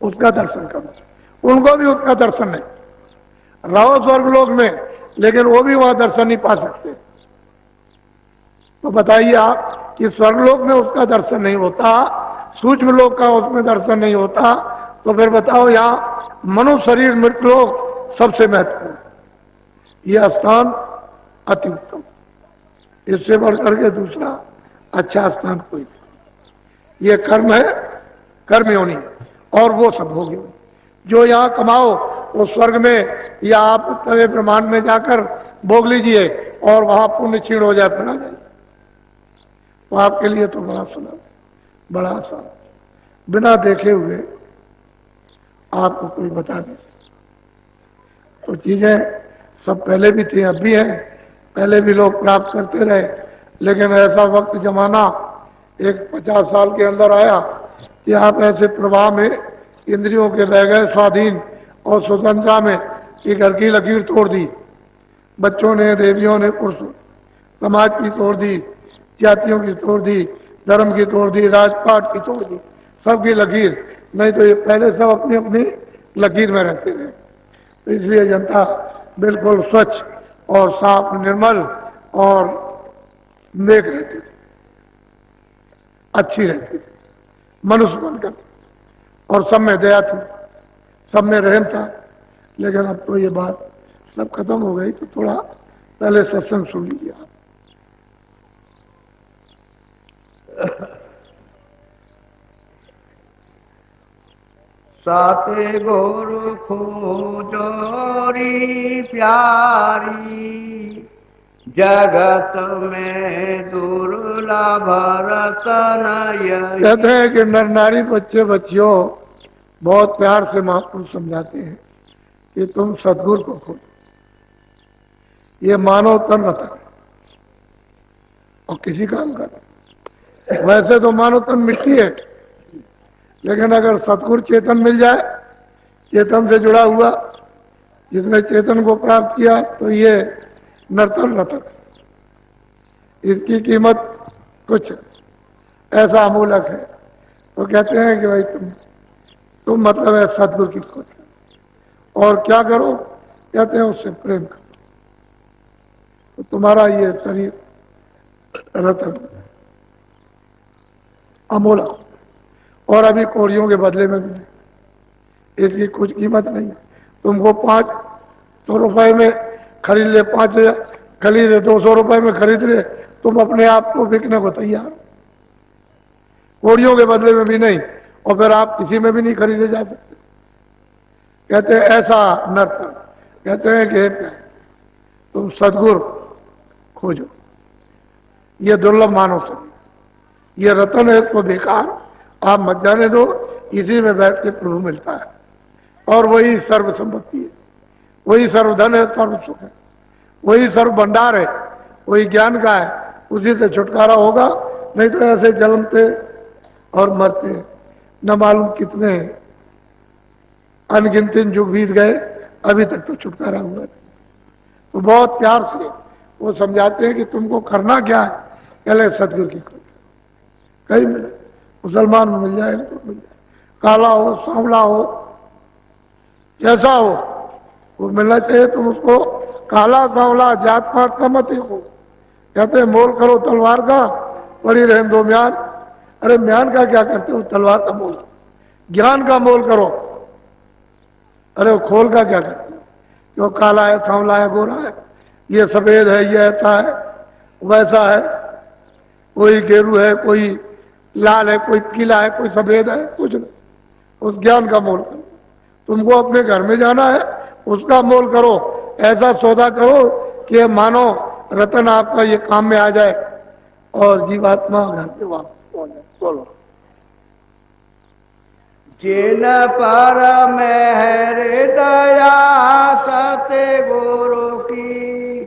उसका दर्शन करो। उनको भी उसका दर्शन नहीं। रहो स्वर्गलोक में, लेकिन वो भी वहां दर्शन नहीं पा सकते। तो बताइए आप कि स्वर्गलोक में उसका दर्शन नहीं होता, सूक्ष्म लोक का उसमें दर्शन नहीं होता, तो फिर बताओ यहां मनुष्य शरीर मृतलोक सबसे महत्वपूर्ण, यह स्थान अति उत्तम। इससे बढ़कर के दूसरा अच्छा स्थान कोई नहीं। ये कर्म है, कर्म योनि, और वो सब होगी। जो यहां कमाओ वो स्वर्ग में या आप तवे ब्रह्मांड में जाकर भोग लीजिए, और वहां पुण्य क्षीण हो जाए फिर आ जाए, तो आपके लिए तो बड़ा सुलभ, बड़ा आसान, बिना देखे हुए आपको कोई बता दे। तो चीजें सब पहले भी थी, अब भी है, पहले भी लोग प्राप्त करते रहे, लेकिन ऐसा वक्त जमाना एक 50 साल के अंदर आया कि आप ऐसे प्रवाह में इंद्रियों के बह गए स्वाधीन और स्वतंत्रता में कि घर की लकीर तोड़ दी। बच्चों ने, देवियों ने, पुरुषों, समाज की तोड़ दी, जातियों की तोड़ दी, धर्म की तोड़ दी, राजपाट की तोड़ दी, सबकी लकीर। नहीं तो ये पहले सब अपनी अपनी लकीर में रहते थे। तो इसलिए जनता बिल्कुल स्वच्छ और साफ, निर्मल और नेक रहती थी, अच्छी रहती थी, मनुष्य बनकर, और सब में दया थी, सब में रहम था। लेकिन अब तो ये बात सब खत्म हो गई। तो थोड़ा पहले सत्संग सुन लीजिए आप। साते गुरु खोजोरी प्यारी, जगत में दुर्लभ रतन यही। कहते हैं कि नर नारी, बच्चे बच्चियों बहुत प्यार से महापुरुष समझाते हैं कि तुम सद्गुरु को खोजो। ये मानव तन रतन है और किसी काम का नहीं। वैसे तो मानव तन मिट्टी है, लेकिन अगर सतगुरु चेतन मिल जाए, चेतन से जुड़ा हुआ, जिसने चेतन को प्राप्त किया, तो ये नर्तन रतन, इसकी कीमत कुछ ऐसा अमूलक है। तो कहते हैं कि भाई तुम मतलब है सतगुरु की खोज, और क्या करो, कहते हैं उससे प्रेम करो, तो तुम्हारा ये शरीर रतन अमूलक। और अभी कोड़ियों के बदले में भी इसकी कुछ कीमत नहीं है। तुमको 500 रुपए में खरीद ले, 5,000 खरीदे, 200 रुपए में खरीद ले, तुम अपने आप को बिकने को तैयार, कोड़ियों के बदले में भी नहीं, और फिर आप किसी में भी नहीं खरीदे जा सकते। कहते हैं ऐसा नर्तन, कहते हैं कि तुम सद्गुरु खोजो, ये दुर्लभ मानव शरीर, ये रतन है, इसको बेकार आप मत जाने दो। इसी में बैठ के प्रभु मिलता है, और वही सर्व संपत्ति है, वही सर्वधन है, सर्व सुख है, वही सर्व भंडार है, वही ज्ञान का है। उसी से छुटकारा होगा, नहीं तो ऐसे जन्मते और मरते न मालूम कितने अनगिनती युग बीत गए, अभी तक तो छुटकारा हुआ नहीं। तो बहुत प्यार से वो समझाते हैं कि तुमको करना क्या है, पहले सदगुरु की खोज। कहीं मिले, मुसलमान में मिल जाए तो मिल जाए, काला हो, सांवला हो, कैसा हो, वो मिलना चाहिए। तुम उसको काला सांवला जात पात का मत देखो। कहते हैं मोल करो तलवार का, पड़ी रहने दो म्यान। अरे म्यान का क्या करते हो, तलवार का मोल, ज्ञान का मोल करो। अरे खोल का क्या करते हो, जो काला है, सांवला है, गोरा है, ये सफेद है, ये ऐसा है, वैसा है, कोई गेरू है, कोई लाल है, कोई पीला है, कोई सफेद है, कुछ नहीं। उस ज्ञान का मोल करो। तुमको अपने घर में जाना है, उसका मोल करो। ऐसा सौदा करो कि मानो रतन आपका ये काम में आ जाए और जीवात्मा घर पे वापस पहुंच जाए। बोलो। जिन पर मेहर दया सते गुरु की,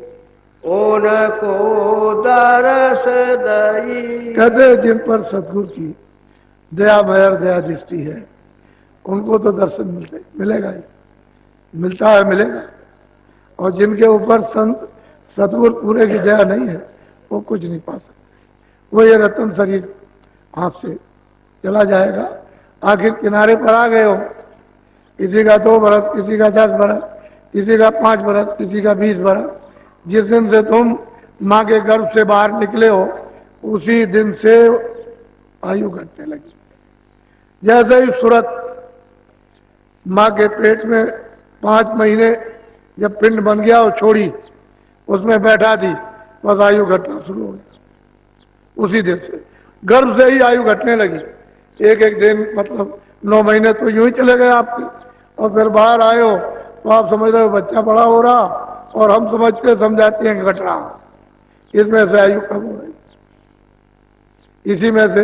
उनको दरस दई। कहते जिन पर सतगुरु की दया मेहर दया दृष्टि है, उनको तो दर्शन मिलेगा ही, मिलता है, मिलेगा। और जिनके ऊपर संत सतगुरु पूरे की दया नहीं है, वो कुछ नहीं पा सकते। वो ये रतन शरीर हाथ से चला जाएगा। आखिर किनारे पर आ गए हो किसी का 2 बरस, किसी का 10 बरस, किसी का 5 बरस, किसी का 20 बरस। जिस दिन से तुम माँ के गर्भ से बाहर निकले हो उसी दिन से आयु घटने लगी। जैसे ही सूरत माँ के पेट में 5 महीने जब पिंड बन गया और छोड़ी, उसमें बैठा दी, बस आयु घटना शुरू हो गई। उसी दिन से गर्भ से ही आयु घटने लगी। एक एक दिन मतलब 9 महीने तो यूं ही चले गए आपके, और फिर बाहर आए हो तो आप समझ रहे हो बच्चा बड़ा हो रहा, और हम समझते समझाते हैं घट रहा। इसमें से आयु कम हो रही। इसी में से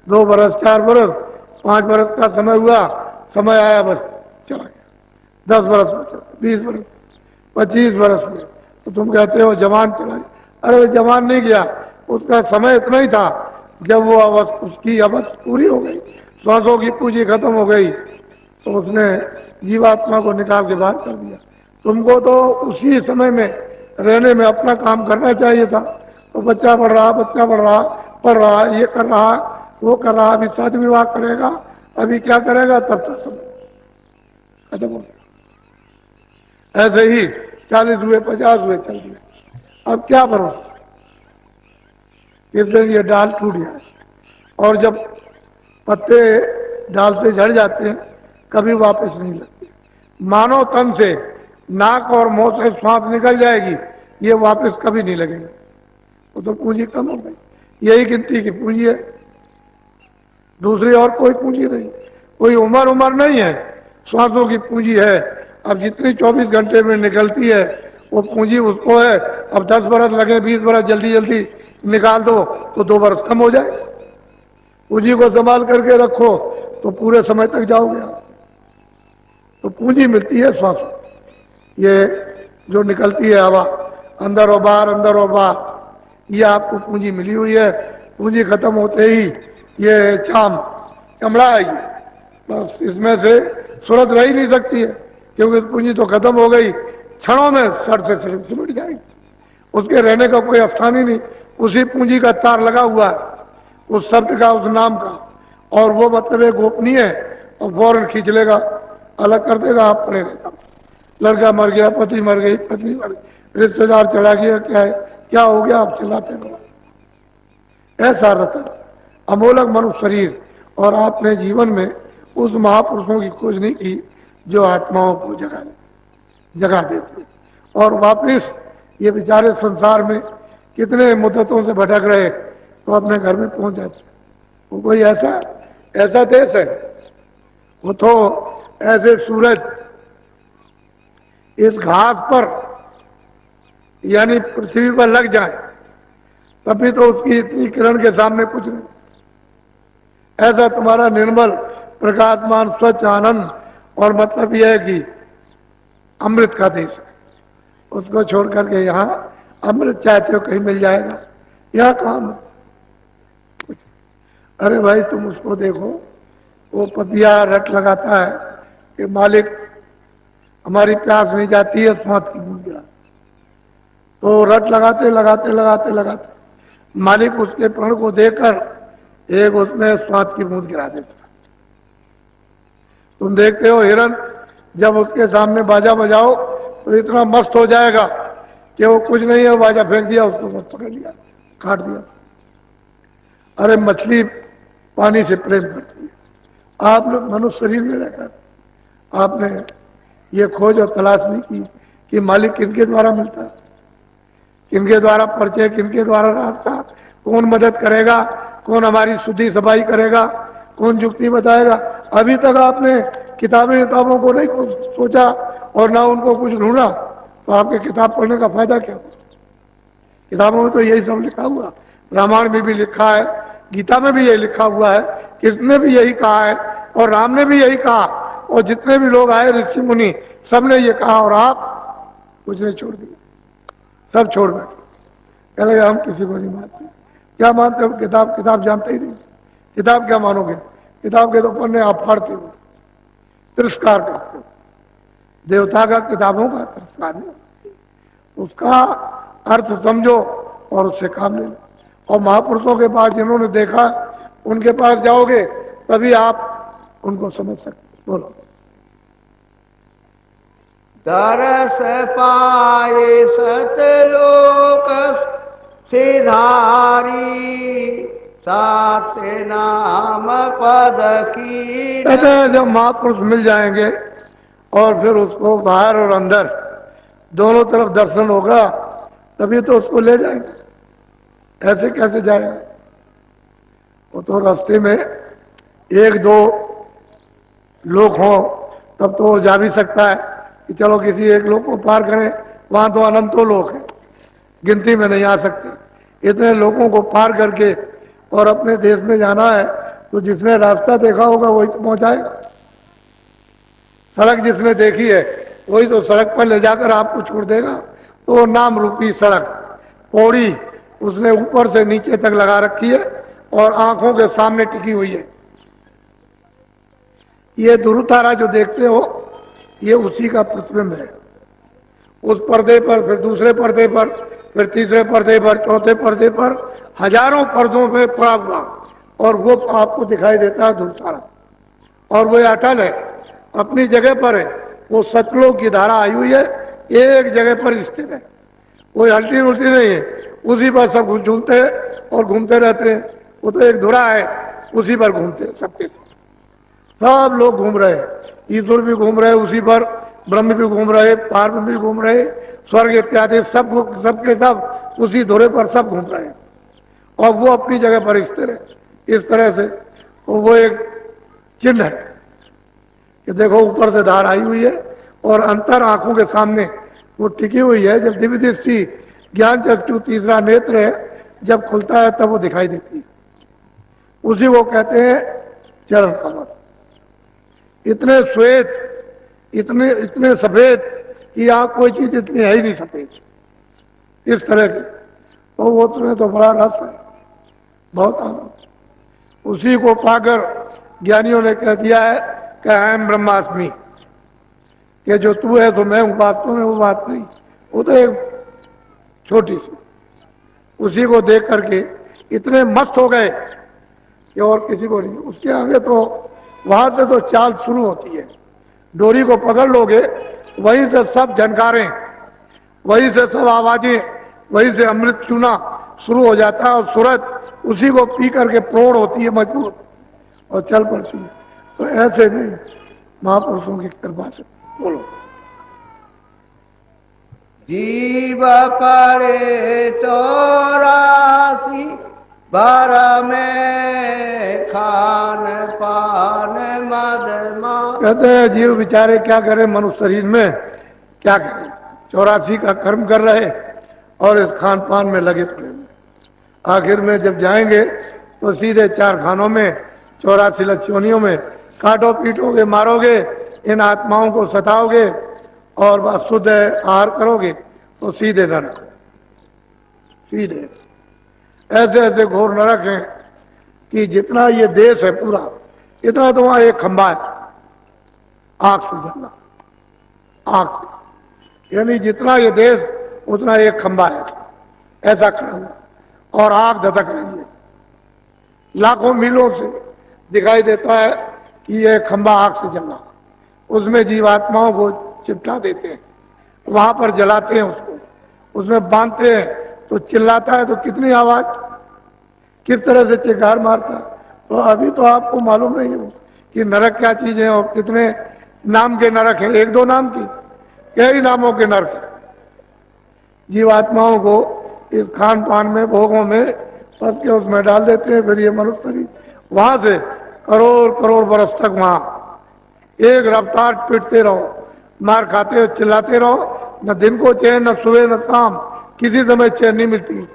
2 बरस, 4 बरस, 5 बरस का समय हुआ, समय आया बस चला गया। 10 बरस में चला, 20 बरस, 25 बरस में, तो तुम कहते हो जवान चला गया। अरे जवान नहीं गया, उसका समय इतना ही था। जब वो उसकी अवस्था पूरी हो गई, श्वासों की पूंजी खत्म हो गई, तो उसने जीवात्मा को निकाल के बाहर कर दिया। तुमको तो उसी समय में रहने में अपना काम करना चाहिए था। तो बच्चा बढ़ रहा, बच्चा बढ़ रहा, पढ़ रहा, ये कर रहा, वो कर रहा, अभी शादी विवाह करेगा, अभी क्या करेगा, तब तक समय खत्म हो गया। ऐसे ही 40 हुए, 50 हुए, चल दिए। अब क्या भरोसा, इस दिन ये डाल टूट गया। और जब पत्ते डाल से झड़ जाते हैं कभी वापस नहीं लगते। मानव तन से नाक और मुंह से सांस निकल जाएगी, ये वापस कभी नहीं लगेगा। वो तो पूंजी कम हो गई। यही गिनती की पूंजी है, दूसरी और कोई पूंजी नहीं। कोई उम्र नहीं है, श्वासों की पूंजी है। अब जितनी 24 घंटे में निकलती है वो पूंजी उसको है। अब 10 बरस लगे, 20 बरस जल्दी जल्दी निकाल दो तो 2 बरस कम हो जाए। पूंजी को संभाल करके रखो तो पूरे समय तक जाओगे आप। तो पूंजी मिलती है श्वास, ये जो निकलती है हवा अंदर और बाहर, अंदर और बाहर, ये आपको पूंजी मिली हुई है। पूंजी खत्म होते ही ये चमड़ा आएगी, बस इसमें से सूरत रह ही नहीं सकती है, क्योंकि पूंजी तो खत्म हो गई। क्षणों में सर से सिमट जाएगी, उसके रहने का कोई स्थान ही नहीं। उसी पूंजी का तार लगा हुआ है, उस शब्द का, उस नाम का, और वो मतलब एक गोपनीय है, और फौरन खींच लेगा, अलग कर देगा, आप पड़े रहेगा। लड़का मर गया, पति मर गई, पत्नी मर गई, रिश्तेदार चला गया, क्या है, क्या हो गया, आप चिल्लाते रहो। ऐसा रतन अमोलक मनुष्य शरीर, और आपने जीवन में उस महापुरुषों की खोज नहीं की जो आत्माओं को जगा देते, और वापिस ये बेचारे संसार में कितने मुद्दतों से भटक रहे तो अपने घर में पहुंच जाते। वो कोई ऐसा देश है, वो तो ऐसे सूरज इस घास पर यानी पृथ्वी पर लग जाए तभी तो उसकी इतनी किरण के सामने कुछ नहीं। ऐसा तुम्हारा निर्मल प्रकाशमान स्वच्छ आनंद, और मतलब यह है कि अमृत का देश है, उसको छोड़ करके यहाँ अमृत चाहते हो कहीं मिल जाएगा, यहाँ काम है। अरे भाई तुम उसको देखो, वो पतिया रट लगाता है कि मालिक हमारी प्यास नहीं जाती है, स्वाद की बूंद गिरा, तो रट लगाते लगाते लगाते लगाते मालिक उसके प्रण को देकर एक उसमें स्वाद की बूंद गिरा देता। तुम देखते हो हिरन जब उसके सामने बाजा बजाओ तो इतना मस्त हो जाएगा कि वो कुछ नहीं है, बाजा फेंक दिया, उसको बस पकड़ लिया, काट दिया। अरे मछली पानी से प्रेम करती है। आप लोग मनुष्य शरीर में रहकर आपने ये खोज और तलाश नहीं की कि मालिक किनके द्वारा मिलता है, किनके द्वारा परिचय, किनके द्वारा रास्ता, कौन मदद करेगा, कौन हमारी शुद्धि सफाई करेगा, कौन युक्ति बताएगा। अभी तक आपने किताबों को नहीं सोचा और ना उनको कुछ ढूंढा, तो आपके किताब पढ़ने का फायदा क्या? किताबों में तो यही सब लिखा हुआ, रामायण में भी लिखा है, गीता में भी यही लिखा हुआ है, कृष्ण ने भी यही कहा है, और राम ने भी यही कहा, और जितने भी लोग आए ऋषि मुनि सबने ये कहा, और आप कुछ नहीं छोड़ दिया, सब छोड़ बैठे। कह लगे हम किसी को नहीं मानते। क्या मानते हो? किताब जानते ही नहीं। किताब क्या मानोगे? किताब के तो पन्ने आप फाड़ते हो, तिरस्कार करते हो। देवता का किताबों का तिरस्कार नहीं, उसका अर्थ समझो और उससे काम ले लो। और महापुरुषों के पास जिन्होंने देखा उनके पास जाओगे तभी आप उनको समझ सकते। बोलो। तरस पाए सतलोक सिधारी, सात नाम पद की। कहते हैं जब महापुरुष मिल जाएंगे और फिर उसको बाहर और अंदर दोनों तरफ दर्शन होगा, तभी तो उसको ले जाएंगे। ऐसे कैसे जाएंगे? वो तो रास्ते में एक दो लोग हों तब तो जा भी सकता है कि चलो किसी एक लोग को पार करें, वहां तो अनंतों लोग हैं, गिनती में नहीं आ सकते। इतने लोगों को पार करके और अपने देश में जाना है तो जिसने रास्ता देखा होगा वही तो पहुंचाएगा। सड़क जिसने देखी है वही तो सड़क पर ले जाकर आपको छोड़ देगा। तो नाम रूपी सड़क पौड़ी उसने ऊपर से नीचे तक लगा रखी है और आंखों के सामने टिकी हुई है। ये ध्रुवतारा जो देखते हो ये उसी का प्रतिबिंब है। उस पर्दे पर, फिर दूसरे पर्दे पर, फिर तीसरे पर्दे पर, चौथे पर्दे पर, हजारों पर्दों पे पड़ा हुआ और वो आपको दिखाई देता है ध्रुवतारा। और वो अटल है, अपनी जगह पर है। वो सतलोक की धारा आई हुई है, एक जगह पर स्थित है, कोई हल्टी उल्टी नहीं है। उसी पर सब झूलते हैं और घूमते रहते हैं। वो तो एक धुरा है, उसी पर घूमते हैं सबके सब लोग घूम रहे हैं। ईश्वर भी घूम रहे उसी पर, ब्रह्म भी घूम रहे, पार्व भी घूम रहे, स्वर्ग इत्यादि सबके सब उसी धुरे पर सब घूम रहे हैं और वो अपनी जगह पर स्थिर है। इस तरह से तो वो एक चिन्ह है कि देखो ऊपर से धार आई हुई है और अंतर आंखों के सामने वो टिकी हुई है। जब दिव्य दृष्टि ज्ञान चक्षु तीसरा नेत्र है जब खुलता है तब वो दिखाई देती है। उसी को कहते हैं चरण कमल। इतने श्वेत, इतने सफेद कि यहाँ कोई चीज इतनी है ही नहीं सफेद, इस तरह की। तो वो तुम्हें तो बड़ा रस है, बहुत आनंद। उसी को पाकर ज्ञानियों ने कह दिया है कि अहम ब्रह्मास्मि, कि जो तू है तो मैं हूं, वास्तव में वो बात नहीं, वो तो एक छोटी सी। उसी को देख करके इतने मस्त हो गए कि और किसी को नहीं। उसके आगे तो वहां से तो चाल शुरू होती है। डोरी को पकड़ लोगे वहीं से सब झनकारें, वहीं से सब आवाजें, वहीं से अमृत चूना शुरू हो जाता है और सूरत उसी को पी करके प्रौढ़ होती है, मजबूत और चल पड़ती है। तो ऐसे नहीं, महापुरुषों की कृपा से। बोलो। जीव पड़े 84 बार में खान पान मदमा। कहते हैं जीव बेचारे क्या करें, मनुष्य शरीर में क्या करें, 84 का कर्म कर रहे और इस खान पान में लगे पड़े हुए। आखिर में जब जाएंगे तो सीधे 4 खानों में, 84 लक्ष्योनियों में काटो पीटोगे, मारोगे, इन आत्माओं को सताओगे और शुद्ध आहार करोगे तो सीधे नरक। सीधे ऐसे ऐसे घोर नरक हैं कि जितना ये देश है पूरा, इतना तो वहां एक खंबा है आग से जलना, आग से, यानी जितना ये देश उतना एक खंबा है ऐसा खड़ा हुआ और आग धधक रही है। लाखों मीलों से दिखाई देता है कि यह खंबा आग से जलना। उसमें जीवात्माओं को चिपटा देते हैं, वहां पर जलाते हैं उसको, उसमें बांधते हैं तो चिल्लाता है तो कितनी आवाज, किस तरह से चिल्लार मारता है। तो अभी तो आपको मालूम नहीं हो कि नरक क्या चीज है और कितने नाम के नरक हैं। 1-2 नाम की, कई नामों के नरक हैं। जीवात्माओं को इस खान पान में, भोगों में फंस के उसमें डाल देते हैं। फिर ये मनुष्य शरीर वहां से करोड़ करोड़ बरस तक वहां एक रफ्तार पीटते रहो, मार खाते हो, चिल्लाते रहो, न दिन को चैन, न सुबह न शाम, किसी समय चैन नहीं मिलती।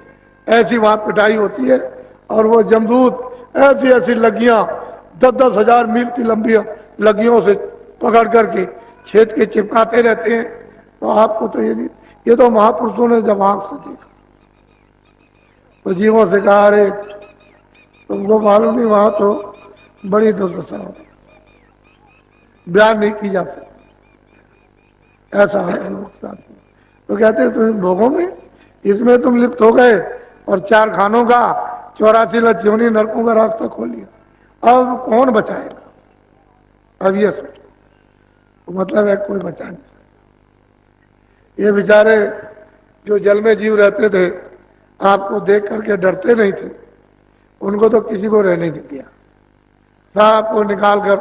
ऐसी वहां पिटाई होती है और वो जमदूत ऐसी ऐसी लगियां 10-10 हजार मील की लंबी लगियों से पकड़ करके छेद के चिपकाते रहते हैं। तो आपको तो ये नहीं, ये तो महापुरुषों ने जब आंख से देखा तो जीवों से कहा, अरे तुमको मालूम नहीं, वहां तो बड़ी दुर्दशा हो, बयान नहीं की जा सकती। ऐसा है लोग साथ में। तो कहते हैं तुम भोगों में, इसमें तुम लिप्त हो गए और 4 खानों का, 84 लक्ष्योनी नरकों का रास्ता खोल लिया। अब कौन बचाएगा? अब ये सोचो, तो मतलब है कोई बचा नहीं। ये बेचारे जो जल में जीव रहते थे, आपको देख करके डरते नहीं थे, उनको तो किसी को रहने नहीं दिया, सबको निकाल कर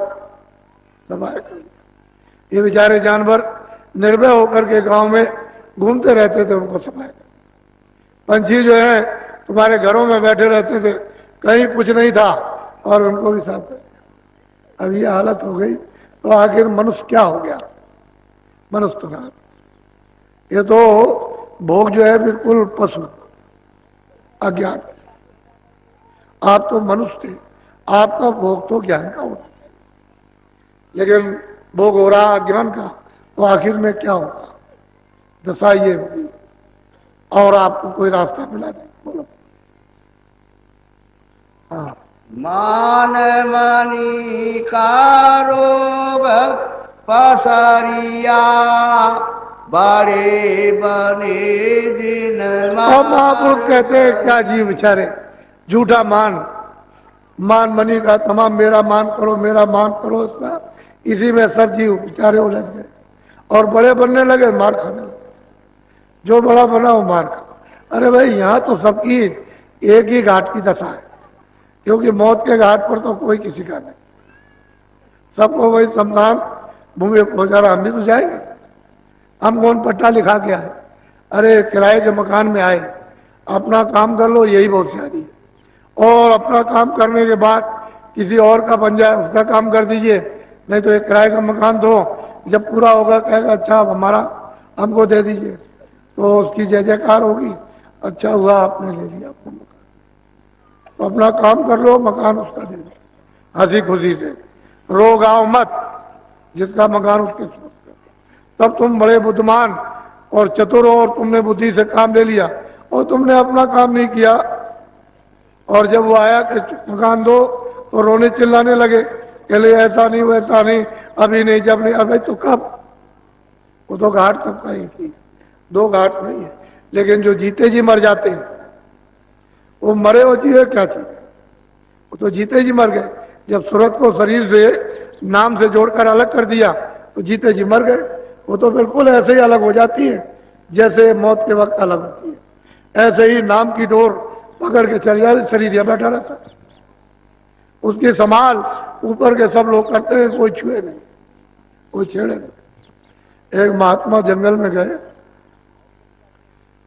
दबाया कर दिया। ये बेचारे जानवर निर्भय होकर के गांव में घूमते रहते थे, उनको सफाया कर। पंछी जो है तुम्हारे घरों में बैठे रहते थे, कहीं कुछ नहीं था और उनको भी साफ कर दिया। अब ये हालत हो गई तो आखिर मनुष्य क्या हो गया? मनुष्य तो कहा, ये तो भोग जो है बिल्कुल पशु अज्ञान। आप तो मनुष्य थे, आपका भोग तो ज्ञान का होता है, लेकिन भोग हो रहा अज्ञान का, तो आखिर में क्या होगा? दशा ये होगी और आपको कोई रास्ता मिला नहीं। बोलो। हाँ, मान मनी का रोग पसरिया बड़े बने दिन अब महापुरुष कहते हैं क्या जीव बेचारे झूठा मान मनी का तमाम मेरा मान करो, मेरा मान करो, इसका इसी में सब जीव बेचारे उलझ गए और बड़े बनने लगे, मार खाने लगे। जो बड़ा बना वो मार खा। अरे भाई, यहाँ तो सबकी एक ही घाट की दशा है, क्योंकि मौत के घाट पर तो कोई किसी का नहीं, सबको वही शमशान भूमि पहुंचाना। हम भी तो जाएंगे, हम कौन पट्टा लिखा के आए? अरे किराए के मकान में आए, अपना काम कर लो, यही बहुत सारी है। और अपना काम करने के बाद किसी और का बन जाए, उसका काम कर दीजिए, नहीं तो एक किराए का मकान दो, जब पूरा होगा कहेगा अच्छा हमारा हमको दे दीजिए, तो उसकी जय जयकार होगी, अच्छा हुआ आपने ले लिया अपना मकान। तो अपना काम कर लो, मकान उसका दे दो, हंसी खुशी से, रो गाओ मत, जिसका मकान उसके सोच। तब तुम बड़े बुद्धिमान और चतुर हो और तुमने बुद्धि से काम ले लिया और तुमने अपना काम नहीं किया। और जब वो आया कि मकान दो तो रोने चिल्लाने लगे, कहले ऐसा नहीं वैसा नहीं, अभी नहीं, जब नहीं। अबे तो कब? वो तो घाट सबका ही थी, दो घाट नहीं है। लेकिन जो जीते जी मर जाते हैं, वो मरे हो जी है क्या चीज? वो तो जीते जी मर गए। जब सूरत को शरीर से नाम से जोड़कर अलग कर दिया तो जीते जी मर गए। वो तो बिल्कुल ऐसे ही अलग हो जाती है जैसे मौत के वक्त अलग होती है। ऐसे ही नाम की डोर पकड़ के चल जाए, शरीर यह बैठा रहता है, उसकी संभाल ऊपर के सब लोग करते हैं, कोई छुए नहीं, कोई छेड़े नहीं। एक महात्मा जंगल में गए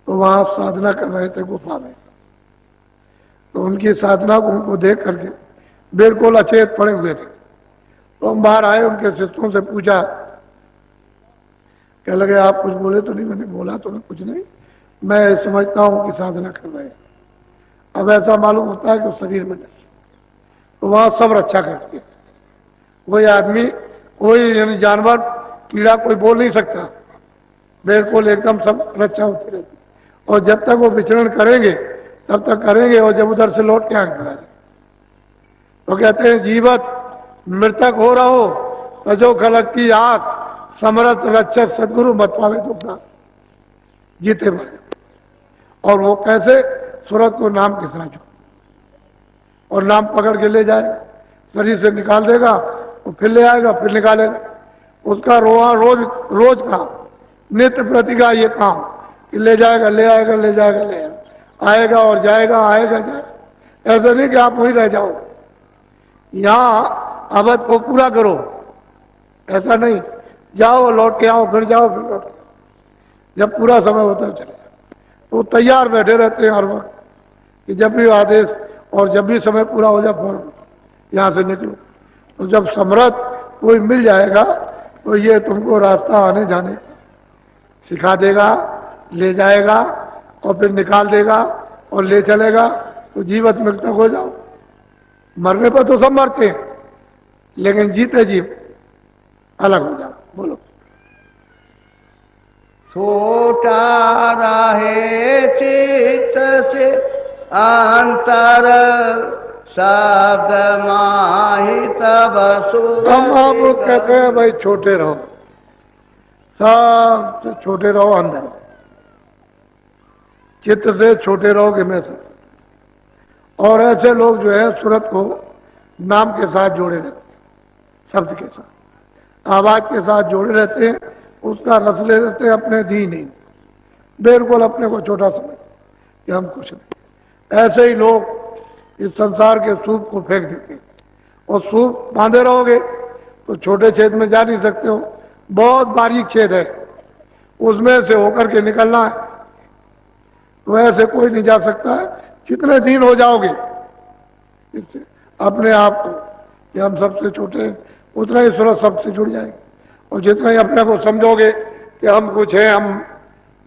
तो वहां साधना कर रहे थे गुफा में, तो उनकी साधना को उनको देख करके बिल्कुल अचेत पड़े हुए थे। तो हम बाहर आए, उनके शिष्यों से पूछा, कह लगे आप कुछ बोले तो नहीं? मैंने बोला तो मैं कुछ नहीं, मैं समझता हूं कि साधना कर रहे हैं। अब ऐसा मालूम होता है कि शरीर में नहीं। तो वहां सब रक्षा करते हैं, कोई आदमी, कोई यानी जानवर, कीड़ा कोई बोल नहीं सकता, बिल्कुल एकदम सब रक्षा होती रहती। और जब तक वो विचरण करेंगे तब तक करेंगे, और जब उधर से लौट के आगे बढ़ा तो कहते हैं जीवत मृतक हो रहो तजो खलक की आस, समरथ रक्षक सदगुरु मत पावे दुखा। जीते मरे। और वो कैसे? सूरत को नाम के साथ और नाम पकड़ के ले जाएगा, शरीर से निकाल देगा, वो फिर ले आएगा, फिर निकालेगा। उसका रोज का नित्य प्रति का ये काम कि ले जाएगा, ले आएगा, ले जाएगा, ले आएगा और जाएगा, आएगा जाएगा। ऐसा नहीं कि आप वहीं रह जाओ, यहां अवध को पूरा करो, ऐसा नहीं। जाओ, लौट के आओ, फिर जाओ, फिर लौट के आओ। जब पूरा समय होता है चले जाओ। तो तैयार बैठे रहते हैं हर वक्त कि जब भी आदेश और जब भी समय पूरा हो जाए फौरन यहां से निकलो। तो जब समर्थ कोई मिल जाएगा तो ये तुमको रास्ता आने जाने सिखा देगा, ले जाएगा और फिर निकाल देगा और ले चलेगा, तो जीवित मृतक हो जाओ। मरने पर तो सब मरते हैं, लेकिन जीते जीव अलग हो जाओ। बोलो। छोटा रहे चित्त से अंतर, शब्द माही तब हम आप लोग कहते हैं भाई छोटे रहो, सब छोटे रहो, अंदर चित्त से छोटे रहोगे मैं से। और ऐसे लोग जो है सूरत को नाम के साथ जोड़े रहते हैं, शब्द के साथ, आवाज के साथ जोड़े रहते हैं, उसका रस ले रहते हैं अपने दी नहीं। बिल्कुल अपने को छोटा समझ कि हम कुछ नहीं। ऐसे ही लोग इस संसार के सूप को फेंक देते हैं, और सूप बांधे रहोगे तो छोटे छेद में जा नहीं सकते हो, बहुत बारीक छेद है, उसमें से होकर के निकलना है, तो ऐसे कोई नहीं जा सकता है। जितने दिन हो जाओगे इससे अपने आप को कि हम सबसे छोटे हैं, उतना ही सूरज सबसे जुड़ जाएगी। और जितना ही अपने को समझोगे कि हम कुछ हैं, हम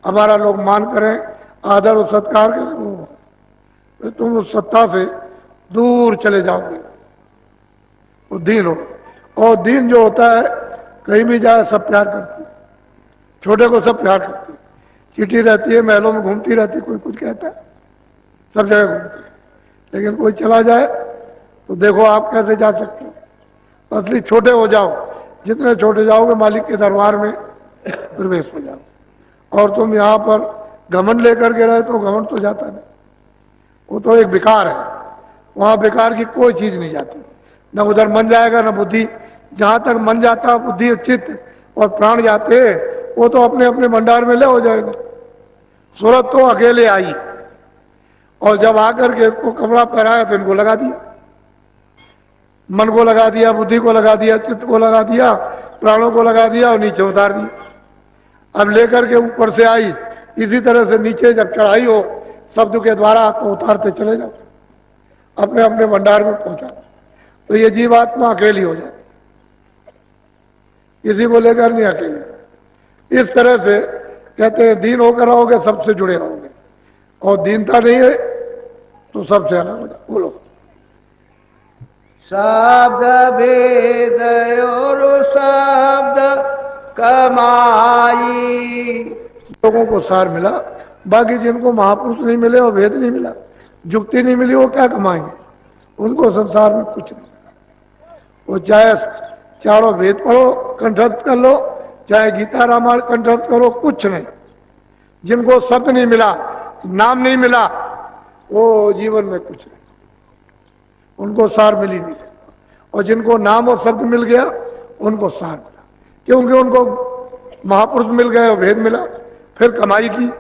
हमारा लोग मान करें, आदर और सत्कार करें, तो तुम उस सत्ता से दूर चले जाओगे। वो दीन हो, और दीन जो होता है कहीं भी जाए सब प्यार करते हैं, छोटे को सब प्यार करते हैं। चिट्ठी रहती है, महलों में घूमती रहती है, कोई कुछ कहता है, सब जगह घूमती है, लेकिन कोई चला जाए तो देखो आप कैसे जा सकते हो। असली छोटे हो जाओ, जितने छोटे जाओगे मालिक के दरबार में प्रवेश हो जाओ। और तुम यहाँ पर घमंड लेकर के रहे तो घमंड तो जाता नहीं, वो तो एक विकार है, वहां विकार की कोई चीज नहीं जाती, न उधर मन जाएगा न बुद्धि। जहां तक मन जाता, बुद्धि चित्त और प्राण जाते, वो तो अपने अपने भंडार में ले हो जाएगा। सूरत तो अकेले आई, और जब आकर के इसको कपड़ा पहनाया तो इनको लगा दिया, मन को लगा दिया, बुद्धि को लगा दिया, चित्त को लगा दिया, प्राणों को लगा दिया और नीचे उतार दिया। अब लेकर के ऊपर से आई, इसी तरह से नीचे जब चढ़ाई हो शब्द के द्वारा तो उतारते चले जाओ, अपने अपने भंडार में पहुंचा। तो ये जीवात्मा अकेली हो जाती, किसी को लेकर नहीं अकेले। इस तरह से कहते हैं दीन होकर रहोगे सबसे जुड़े रहोगे, और दीनता नहीं है तो सबसे अलग हो जाओ। बोलो। शब्द भेद और शब्द कमाई। लोगों को सार मिला, बाकी जिनको महापुरुष नहीं मिले और भेद नहीं मिला, जुक्ति नहीं मिली, वो क्या कमाएंगे? उनको संसार में कुछ नहीं। वो चाहे चारों वेद पढ़ो, कंठस्थ कर लो, चाहे गीता रामायण कंठस्थ करो, कुछ नहीं। जिनको शब्द नहीं मिला, नाम नहीं मिला, वो जीवन में कुछ नहीं, उनको सार मिल ही नहीं सकता। और जिनको नाम और शब्द मिल गया उनको सार मिला, क्योंकि उनको महापुरुष मिल गए और भेद मिला। फिर कमाई की,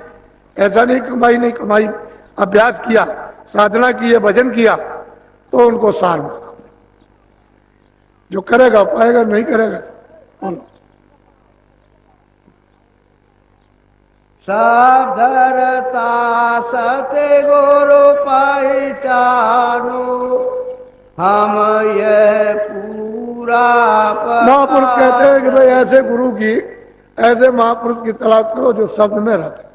ऐसा नहीं कमाई नहीं कमाई, अभ्यास किया, साधना की है, भजन किया, तो उनको सार मिला। जो करेगा पाएगा, नहीं करेगा बोलो। सब धरता सत्य गुरु पहचानो, हम ये पूरा महापुरुष कहते हैं कि भाई ऐसे गुरु की, ऐसे महापुरुष की तलाश करो जो शब्द में रहता है,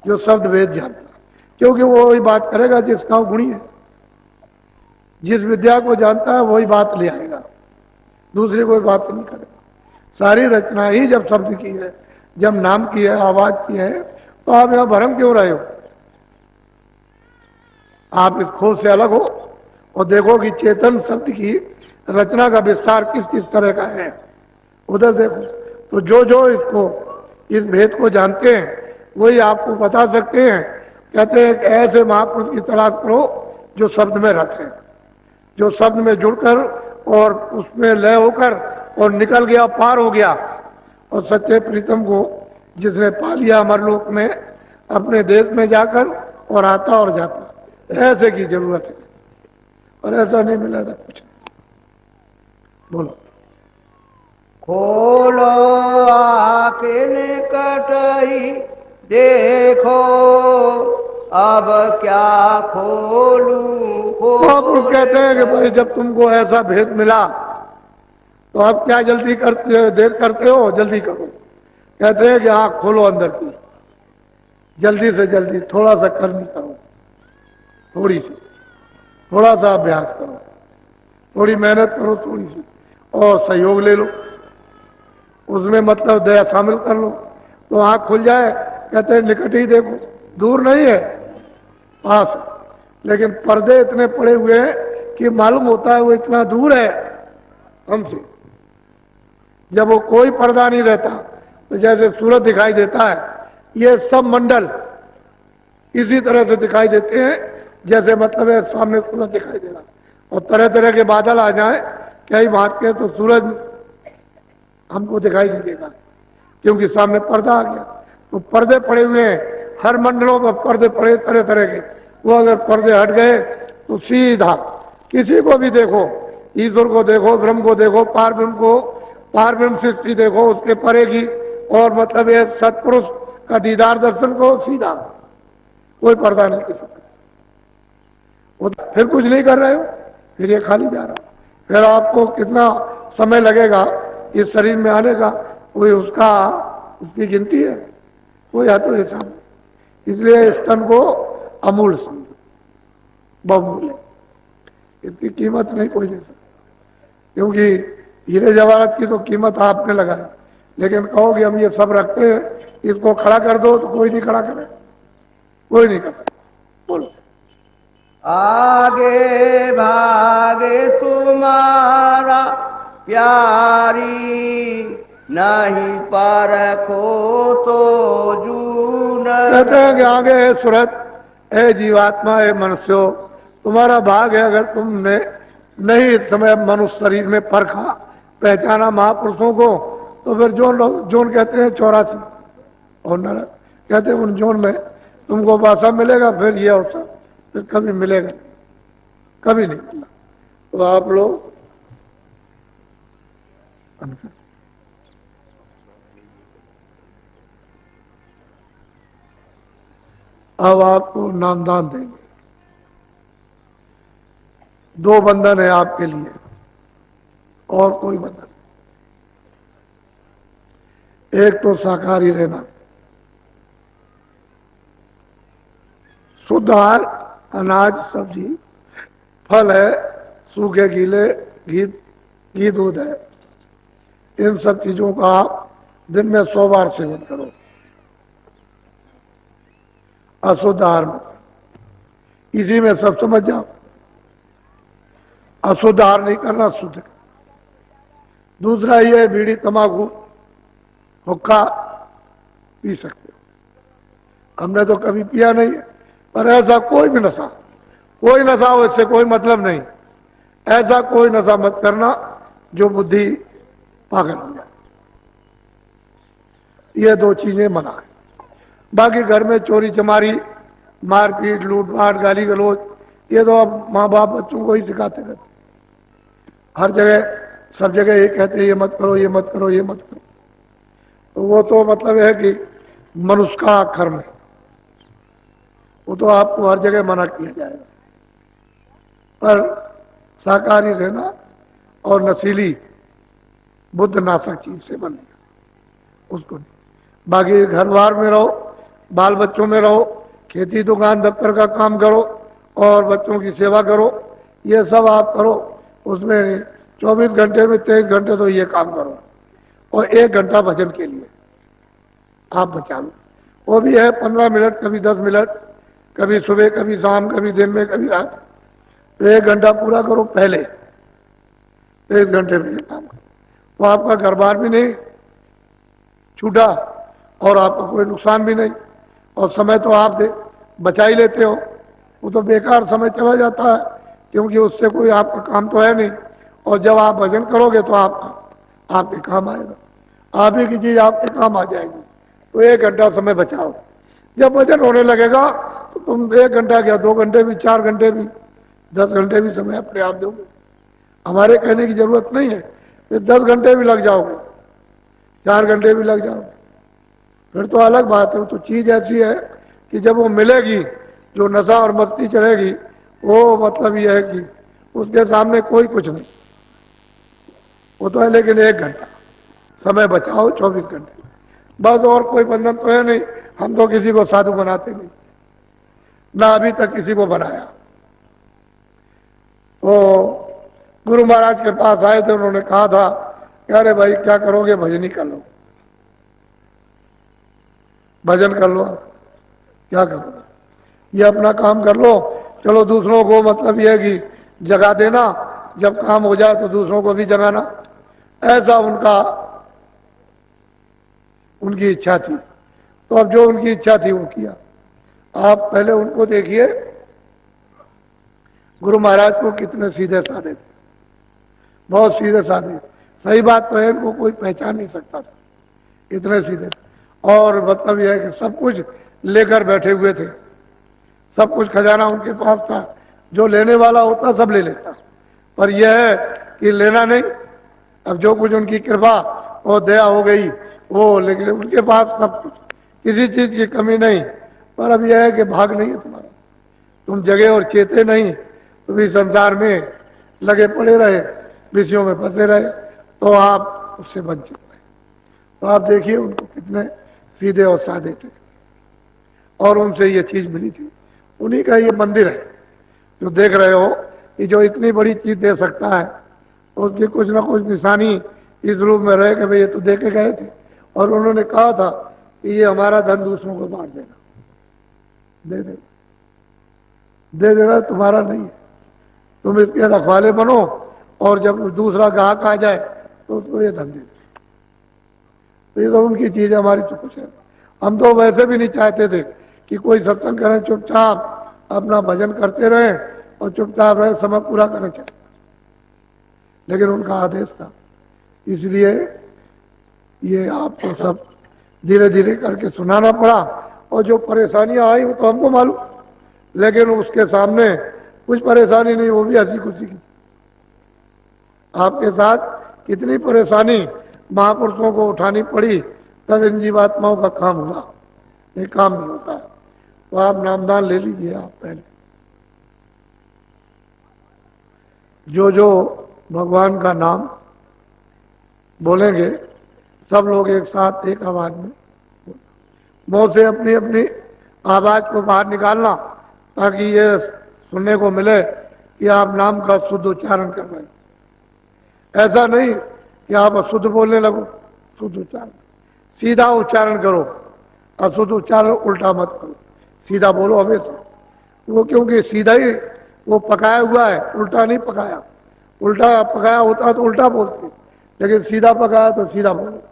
जो शब्द वेद जानता है, क्योंकि वो वही बात करेगा जिसका गुणी है। जिस विद्या को जानता है वही बात ले आएगा, दूसरी कोई बात नहीं करेगा। सारी रचना ही जब शब्द की है, जब नाम की है, आवाज की है, तो आप यहां भरम क्यों रहे हो? आप इस खोज से अलग हो और देखो कि चेतन शब्द की रचना का विस्तार किस किस तरह का है, उधर देखो। तो जो जो इसको, इस भेद को जानते हैं वही आपको बता सकते हैं। कहते हैं कि ऐसे महापुरुष की तलाश करो जो शब्द में रहते हैं, जो शब्द में जुड़कर और उसमें लय होकर और निकल गया, पार हो गया, और सच्चे प्रीतम को जिसने पा लिया अमरलोक में, अपने देश में जाकर, और आता और जाता। ऐसे की जरूरत है, और ऐसा नहीं मिला था कुछ। बोलो। खोलो आके निकट ही देखो, अब क्या खोलूं। महापुरुष कहते हैं कि भाई जब तुमको ऐसा भेद मिला तो अब क्या जल्दी करते, देर करते हो, जल्दी करो। कहते हैं कि हाँ खोलो अंदर की, जल्दी से जल्दी, थोड़ा सा कर्म करो, थोड़ी सी, थोड़ा सा अभ्यास करो, थोड़ी मेहनत करो, थोड़ी सी, और सहयोग ले लो, उसमें मतलब दया शामिल कर लो, तो आंख खुल जाए। कहते हैं निकट ही देखो, दूर नहीं है, पास है। लेकिन पर्दे इतने पड़े हुए हैं कि मालूम होता है वो इतना दूर है हमसे। जब वो कोई पर्दा नहीं रहता तो जैसे सूरज दिखाई देता है, ये सब मंडल इसी तरह से दिखाई देते हैं जैसे मतलब है सामने सूरज दिखाई दे रहा, और तरह तरह के बादल आ जाए कई बात के तो सूरज हमको दिखाई नहीं देगा, क्योंकि सामने पर्दा आ गया। तो पर्दे पड़े हुए हैं, हर मंडलों में पर्दे पड़े तरह तरह के। वो अगर पर्दे हट गए तो सीधा किसी को भी देखो, ईश्वर को देखो, ब्रह्म को देखो, पारब्रह्म सृष्टि देखो, उसके परे की, और मतलब ये सत्पुरुष का दीदार दर्शन को सीधा, कोई पर्दा नहीं किसी का। फिर कुछ नहीं कर रहे हो, फिर ये खाली जा रहा, फिर आपको कितना समय लगेगा इस शरीर में आने का, कोई उसकी गिनती है, कोई है तो ऐसा। इसलिए स्तन को अमूल्य समझो, बहुमूल्य, इसकी कीमत नहीं कोई दे सकता। क्योंकि हीरे जवाहरात की तो कीमत आपने लगाई, लेकिन कहोगे हम ये सब रखते हैं, इसको खड़ा कर दो तो कोई नहीं खड़ा करे, कोई नहीं करता। बोलो। आगे भागे तुम्हारा प्यारी, नहीं परखो तो जून। कहते हैं कि आगे है सूरत, है जीवात्मा, है मनुष्यो, तुम्हारा भाग है अगर तुमने नहीं इस समय मनुष्य शरीर में परखा, पहचाना महापुरुषों को, तो फिर जोन कहते हैं 84, और नरक कहते हैं उन जोन में तुमको वासा मिलेगा, फिर ये अवसर फिर कभी मिलेगा, कभी नहीं मिला। तो आप लोग अब आपको नामदान देंगे। 2 बंधन है आपके लिए, और कोई बंधन। एक तो शाकाहारी रहना, शुद्ध आहार, अनाज, सब्जी, फल है, सूखे गीले, घी दूध है, इन सब चीजों का आप दिन में 100 बार सेवन करो। अशुद्ध आहार में, इसी में सब समझ जाओ। अशुद्ध आहार नहीं करना, शुद्ध। दूसरा ये बीड़ी, तंबाकू, हुक्का पी सकते हो, हमने तो कभी पिया नहीं है, पर ऐसा कोई भी नशा, कोई नशा हो, इससे कोई मतलब नहीं, ऐसा कोई नशा मत करना जो बुद्धि पागल हो जाए। ये 2 चीजें मना है। बाकी घर में चोरी चमारी, मारपीट, लूटपाट, गाली गलौज, ये तो अब माँ बाप बच्चों को ही सिखाते रहते, हर जगह सब जगह ये कहते हैं ये मत करो, ये मत करो, ये मत करो। तो वो तो मतलब है कि मनुष्य का कर्म है, वो तो आपको हर जगह मना किया जाएगा। पर शाकाहारी रहना और नशीली बुद्ध नाशक चीज से बनेगा, उसको नहीं। बाकी घर बार में रहो, बाल बच्चों में रहो, खेती दुकान दफ्तर का काम करो और बच्चों की सेवा करो, ये सब आप करो। उसमें 24 घंटे में 23 घंटे तो ये काम करो, और 1 घंटा भजन के लिए आप बचा लो। वो भी है 15 मिनट, कभी 10 मिनट, कभी सुबह, कभी शाम, कभी दिन में, कभी रात। तो 1 घंटा पूरा करो पहले, 23 घंटे में ये काम करो, तो आपका घर बार भी नहीं छूटा और आपका कोई नुकसान भी नहीं, और समय तो आप बचा ही लेते हो। वो तो बेकार समय चला जाता है, क्योंकि उससे कोई आपका काम तो है नहीं, और जब आप भजन करोगे तो आपके काम आएगा, आप ही की चीज आपके काम आ जाएगी। तो 1 घंटा समय बचाओ। जब भजन होने लगेगा तो तुम 1 घंटा क्या, 2 घंटे भी, 4 घंटे भी, 10 घंटे भी समय अपने आप दोगे। हमारे कहने की जरूरत नहीं है, फिर 10 घंटे भी लग जाओगे, 4 घंटे भी लग जाओगे, फिर तो अलग बात है। तो चीज ऐसी है कि जब वो मिलेगी, जो नशा और मस्ती चढ़ेगी, वो मतलब ये है कि उसके सामने कोई कुछ नहीं, वो तो है। लेकिन 1 घंटा समय बचाओ 24 घंटे, बस। और कोई बंधन तो है नहीं। हम तो किसी को साधु बनाते नहीं, ना अभी तक किसी को बनाया। तो गुरु महाराज के पास आए थे, उन्होंने कहा था कि अरे भाई क्या करोगे, भजन ही कर लो, भजन कर लो, क्या करोगे, ये अपना काम कर लो, चलो दूसरों को मतलब ये है कि जगा देना, जब काम हो जाए तो दूसरों को भी जगाना, ऐसा उनकी इच्छा थी। तो अब जो उनकी इच्छा थी वो किया। आप पहले उनको देखिए, गुरु महाराज को कितने सीधे साधे थे, बहुत सीधे साधे। सही बात तो है, इनको कोई पहचान नहीं सकता था, इतने सीधे। और मतलब यह है कि सब कुछ लेकर बैठे हुए थे, सब कुछ खजाना उनके पास था, जो लेने वाला होता सब ले लेता, पर यह है कि लेना नहीं। अब जो कुछ उनकी कृपा और दया हो गई वो, लेकिन उनके पास सब कुछ, किसी चीज की कमी नहीं। पर अब यह है कि भाग नहीं है तुम्हारा, तुम जगे और चेते नहीं, तुम इस संसार में लगे पड़े रहे, विषयों में फंसे रहे, तो आप उससे वंचित रहे। तो आप देखिए उनको कितने सीधे और सादे थे, और उनसे ये चीज मिली थी। उन्हीं का ये मंदिर है जो देख रहे हो, कि जो इतनी बड़ी चीज दे सकता है, तो उसकी कुछ ना कुछ निशानी इस रूप में रहे कि भाई ये तो दे के गए थे, और उन्होंने कहा था कि ये हमारा धन दूसरों को बांट देना, दे देना, दे देना, तुम्हारा नहीं है, तुम इसके रखवाले बनो, और जब दूसरा ग्राहक आ जाए तो उसको ये धन दे दो। तो ये तो उनकी चीज है, हमारी तो कुछ है। हम तो वैसे भी नहीं चाहते थे कि कोई सत्संग करें, चुपचाप अपना भजन करते रहे और चुपचाप रहे, समय पूरा करना चाहिए, लेकिन उनका आदेश था, इसलिए ये आपको सब धीरे धीरे करके सुनाना पड़ा। और जो परेशानियां आई वो तो हमको मालूम, लेकिन उसके सामने कुछ परेशानी नहीं, वो भी हंसी खुशी की। आपके साथ कितनी परेशानी महापुरुषों को उठानी पड़ी, तब इन जीवात्माओं का काम हुआ, ये काम नहीं होता है। तो आप नामदान ले लीजिए। आप पहले जो जो भगवान का नाम बोलेंगे, सब लोग एक साथ एक आवाज में मुंह से अपनी अपनी आवाज को बाहर निकालना, ताकि ये सुनने को मिले कि आप नाम का शुद्ध उच्चारण कर रहे हैं। ऐसा नहीं कि आप अशुद्ध बोलने लगो, शुद्ध उच्चारण, सीधा उच्चारण करो, अशुद्ध उच्चारण उल्टा मत करो, सीधा बोलो हमेशा। वो क्योंकि सीधा ही वो पकाया हुआ है, उल्टा नहीं पकाया। उल्टा पकाया होता तो उल्टा बोलते, लेकिन सीधा पकाया तो सीधा बोलो।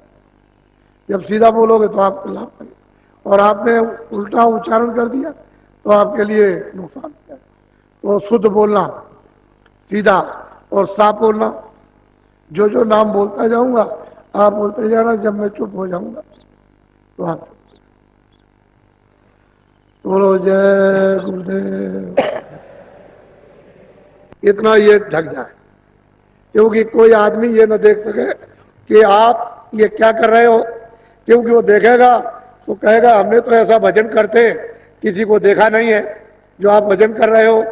जब सीधा बोलोगे तो आपको लाभ मिलेगा, और आपने उल्टा उच्चारण कर दिया तो आपके लिए नुकसान है। तो शुद्ध बोलना, सीधा और साफ बोलना। जो जो नाम बोलता जाऊंगा आप बोलते जाना, जब मैं चुप हो जाऊंगा तो आप बोलो जय गुरुदेव, इतना ये ढक जाए, क्योंकि कोई आदमी ये न देख सके कि आप ये क्या कर रहे हो, क्योंकि वो देखेगा तो कहेगा हमने तो ऐसा भजन करते किसी को देखा नहीं है जो आप भजन कर रहे हो,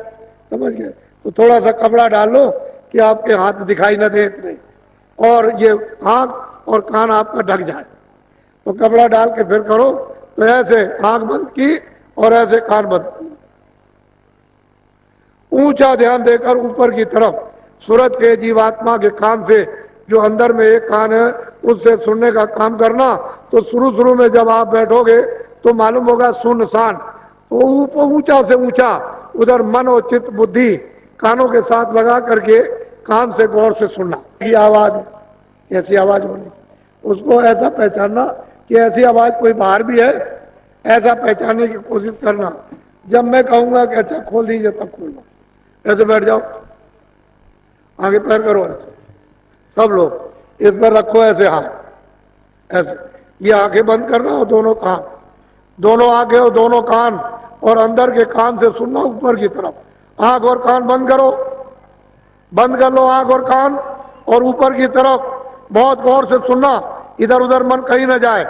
समझ गए। तो थोड़ा सा कपड़ा डाल लो कि आपके हाथ दिखाई न दे इतने, और ये आंख और कान आपका ढक जाए। तो कपड़ा डाल के फिर करो, तो ऐसे आंख बंद की और ऐसे कान बंद किए, ऊंचा ध्यान देकर ऊपर की तरफ, सूरज के जीवात्मा के कान से, जो अंदर में एक कान है उससे सुनने का काम करना। तो शुरू शुरू में जब आप बैठोगे तो मालूम होगा सुनसान, तो ऊपर ऊंचा से ऊंचा उधर मन और चित्त बुद्धि कानों के साथ लगा करके कान से गौर से सुनना। ये आवाज कैसी आवाज होनी, उसको ऐसा पहचानना कि ऐसी आवाज कोई बाहर भी है, ऐसा पहचानने की कोशिश करना। जब मैं कहूंगा कि अच्छा खोल दीजिए तब खोलना, ऐसे बैठ जाओ, आगे पैर करो ऐसे, सब लोग इस पर रखो ऐसे हाथ, ऐसे। ये आंखें बंद करना और दोनों कान, दोनों आंखें और दोनों कान, और अंदर के कान से सुनना ऊपर की तरफ। आंख और कान बंद करो, बंद कर लो आंख और कान, और ऊपर की तरफ बहुत गौर से सुनना, इधर उधर मन कहीं ना जाए।